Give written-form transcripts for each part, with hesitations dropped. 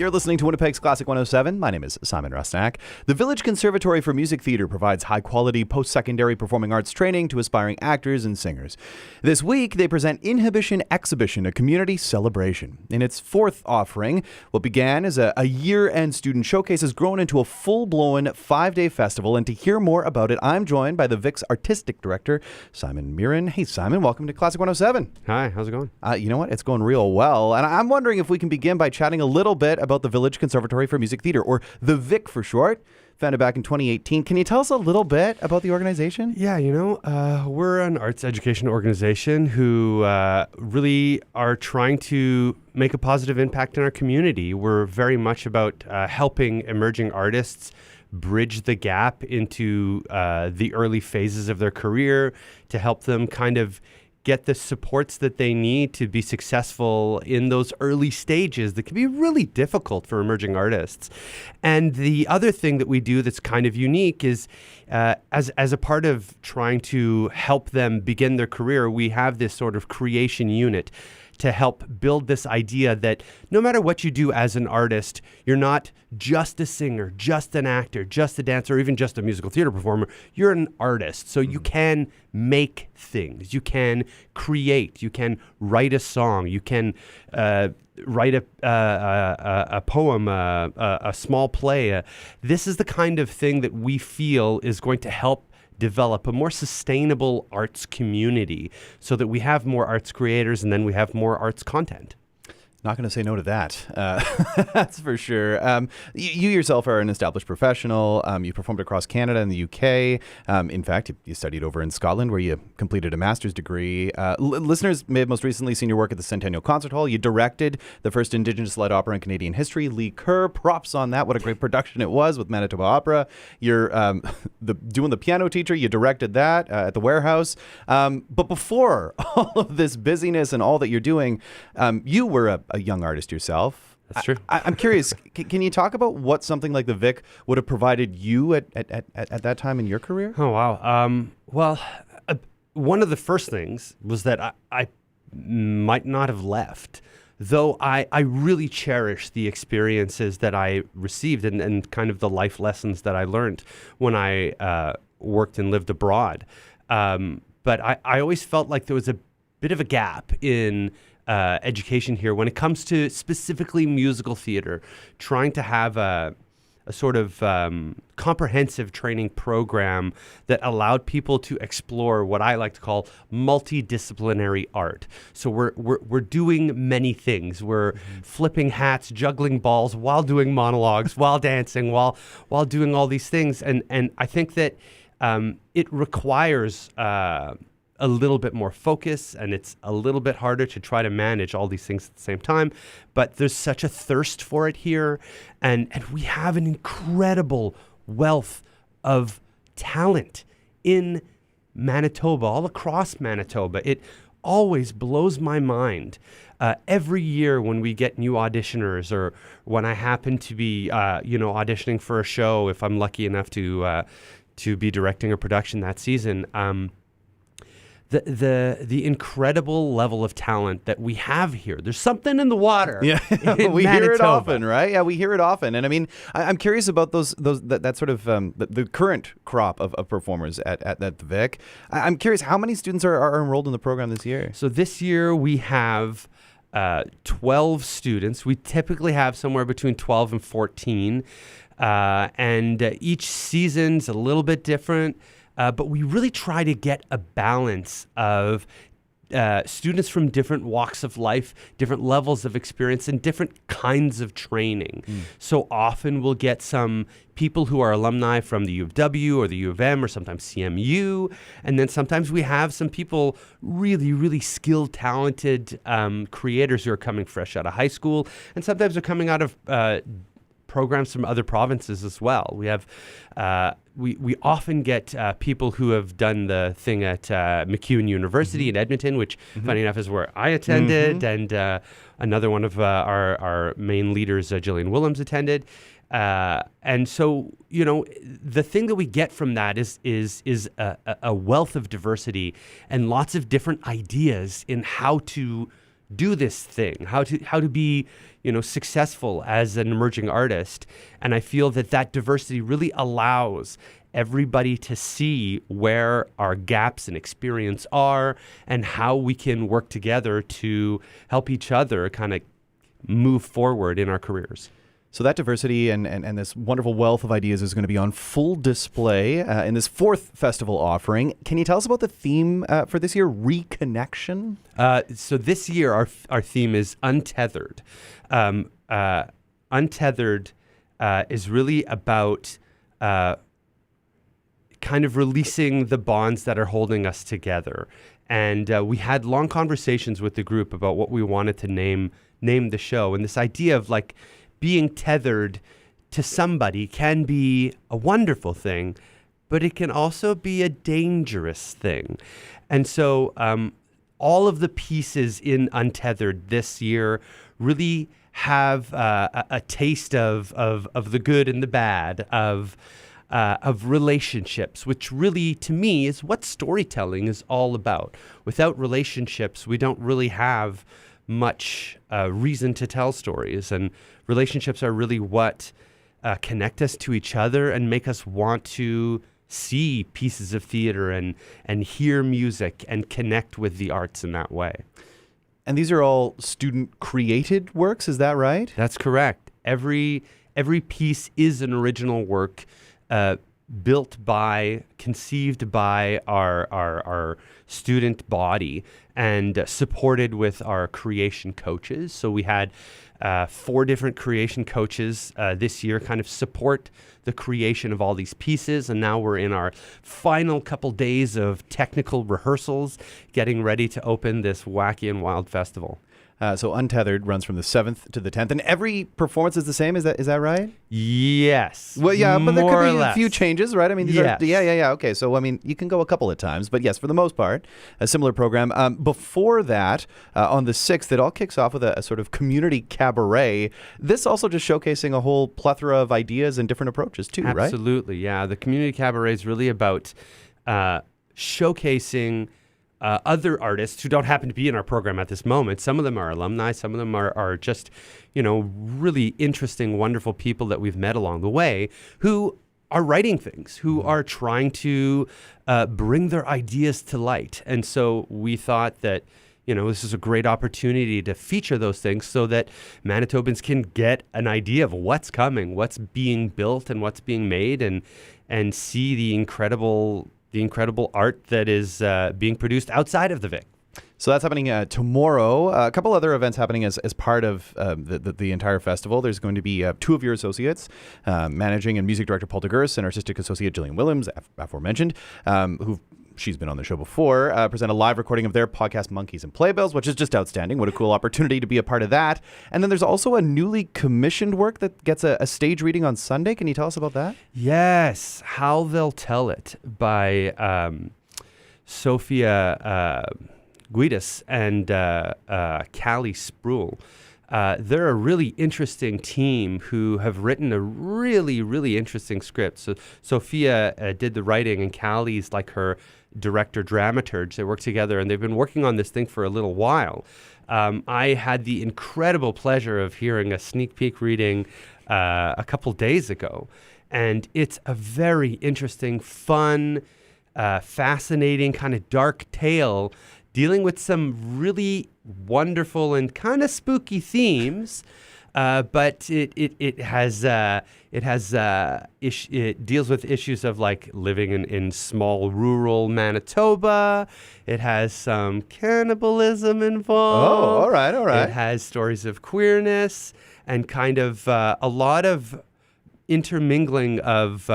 You're listening to Winnipeg's Classic 107. My name is Simon Rusnak. The Village Conservatory for Music Theatre provides high-quality post-secondary performing arts training to aspiring actors and singers. This week, they present Inhibition Exhibition, a community celebration. In its fourth offering, what began as a year-end student showcase has grown into a full-blown 5-day festival. And to hear more about it, I'm joined by the VIC's artistic director, Simon Mirren. Hey, Simon, welcome to Classic 107. Hi, how's it going? You know what? It's going real well. And I'm wondering if we can begin by chatting a little bit about the Village Conservatory for Music Theatre, or the VIC for short, founded back in 2018. Can you tell us a little bit about the organization? Yeah, we're an arts education organization who really are trying to make a positive impact in our community. We're very much about helping emerging artists bridge the gap into the early phases of their career, to help them kind of get the supports that they need to be successful in those early stages that can be really difficult for emerging artists. And the other thing that we do that's kind of unique is as a part of trying to help them begin their career, we have this sort of creation unit to help build this idea that no matter what you do as an artist, you're not just a singer, just an actor, just a dancer, or even just a musical theater performer. You're an artist. So you can make things. You can create. You can write a song. You can write a poem, a small play. This is the kind of thing that we feel is going to help develop a more sustainable arts community so that we have more arts creators and then we have more arts content. Not going to say no to that. That's for sure. You yourself are an established professional. You performed across Canada and the UK. In fact, you studied over in Scotland where you completed a master's degree. Listeners may have most recently seen your work at the Centennial Concert Hall. You directed the first Indigenous-led opera in Canadian history, Lee Kerr. Props on that. What a great production it was with Manitoba Opera. You're doing the piano teacher. You directed that at the Warehouse. But before all of this busyness and all that you're doing, you were a young artist yourself. That's true. I'm curious, can you talk about what something like the VIC would have provided you at that time in your career? Oh, wow. One of the first things was that I might not have left, though I really cherish the experiences that I received and kind of the life lessons that I learned when I worked and lived abroad. But I always felt like there was a bit of a gap in education here when it comes to specifically musical theater, trying to have a sort of comprehensive training program that allowed people to explore what I like to call multidisciplinary art. So we're doing many things. We're flipping hats, juggling balls while doing monologues, while dancing, while doing all these things. And I think that it requires a little bit more focus, and it's a little bit harder to try to manage all these things at the same time. But there's such a thirst for it here, and we have an incredible wealth of talent in Manitoba, all across Manitoba. It always blows my mind. Every year when we get new auditioners, or when I happen to be, auditioning for a show, if I'm lucky enough to be directing a production that season, the incredible level of talent that we have here. There's something in the water. Yeah, we hear it often, right? Yeah, we hear it often. And I mean, I'm curious about that sort of the current crop of performers at the VIC. I'm curious, how many students are enrolled in the program this year? So this year we have 12 students. We typically have somewhere between 12 and 14. And each season's a little bit different. But we really try to get a balance of students from different walks of life, different levels of experience, and different kinds of training. So often we'll get some people who are alumni from the U of W or the U of M or sometimes CMU. And then sometimes we have some people, really, really skilled, talented creators who are coming fresh out of high school. And sometimes they're coming out of programs from other provinces as well. We have we often get people who have done the thing at MacEwan University in Edmonton, which funny enough is where I attended, and another one of our main leaders, Jillian Willems, attended. And so, the thing that we get from that is a wealth of diversity and lots of different ideas in how to do this thing, how to be, successful as an emerging artist. And I feel that diversity really allows everybody to see where our gaps in experience are and how we can work together to help each other kind of move forward in our careers. So that diversity and this wonderful wealth of ideas is going to be on full display in this fourth festival offering. Can you tell us about the theme for this year, Reconnection? So this year, our theme is Untethered. Untethered is really about kind of releasing the bonds that are holding us together. And we had long conversations with the group about what we wanted to name the show. And this idea of like being tethered to somebody can be a wonderful thing, but it can also be a dangerous thing. And so all of the pieces in Untethered this year really have a taste of the good and the bad, of relationships, which really, to me, is what storytelling is all about. Without relationships, we don't really have much reason to tell stories, and relationships are really what connect us to each other and make us want to see pieces of theater and hear music and connect with the arts in that way. And these are all student-created works, is that right? That's correct. Every piece is an original work built by, conceived by our student body and supported with our creation coaches. So we had 4 different creation coaches this year kind of support the creation of all these pieces. And now we're in our final couple days of technical rehearsals, getting ready to open this wacky and wild festival. So Untethered runs from the 7th to the 10th, and every performance is the same. Is that right? Yes. Well, yeah, but there more could or be a less. few changes, right? I mean, these Yes. yeah. Okay, so I mean, you can go a couple of times, but yes, for the most part, a similar program. Before that, on the 6th, it all kicks off with a sort of community cabaret. This also just showcasing a whole plethora of ideas and different approaches too, right? Absolutely, yeah. The community cabaret is really about showcasing other artists who don't happen to be in our program at this moment. Some of them are alumni. Some of them are just, really interesting, wonderful people that we've met along the way who are writing things, who are trying to bring their ideas to light. And so we thought that, this is a great opportunity to feature those things so that Manitobans can get an idea of what's coming, what's being built and what's being made, and see the incredible art that is being produced outside of the Vic. So that's happening tomorrow. A couple other events happening as part of the entire festival. There's going to be 2 of your associates, managing and music director Paul DeGurs and artistic associate Jillian Williams, aforementioned, she's been on the show before, present a live recording of their podcast, Monkeys and Playbills, which is just outstanding. What a cool opportunity to be a part of that. And then there's also a newly commissioned work that gets a stage reading on Sunday. Can you tell us about that? Yes, How They'll Tell It by Sophia Guidis and Callie Spruill. They're a really interesting team who have written a really, really interesting script. So Sophia did the writing, and Callie's like her director dramaturge. They work together, and they've been working on this thing for a little while. I had the incredible pleasure of hearing a sneak peek reading a couple days ago, and it's a very interesting, fun, fascinating, kind of dark tale dealing with some really wonderful and kind of spooky themes, but it deals with issues of like living in small rural Manitoba. It has some cannibalism involved. Oh, all right. It has stories of queerness and kind of a lot of intermingling of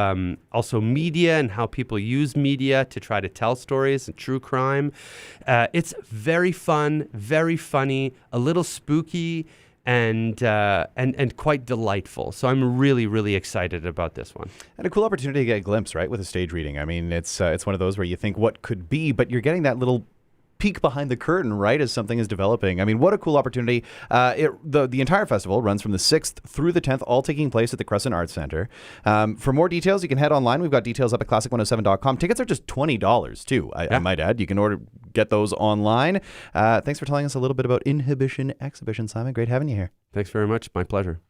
also media and how people use media to try to tell stories and true crime. It's very fun, very funny, a little spooky, and quite delightful. So I'm really, really excited about this one. And a cool opportunity to get a glimpse, right, with a stage reading. I mean, it's one of those where you think what could be, but you're getting that little peek behind the curtain right as something is developing. I mean, what a cool opportunity. The entire festival runs from the 6th through the 10th, all taking place at the Crescent Arts Center. For more details, you can head online. We've got details up at classic107.com. Tickets are just $20 too, I might add. You can get those online. Thanks for telling us a little bit about Inhibition Exhibition, Simon. Great having you here. Thanks very much. My pleasure.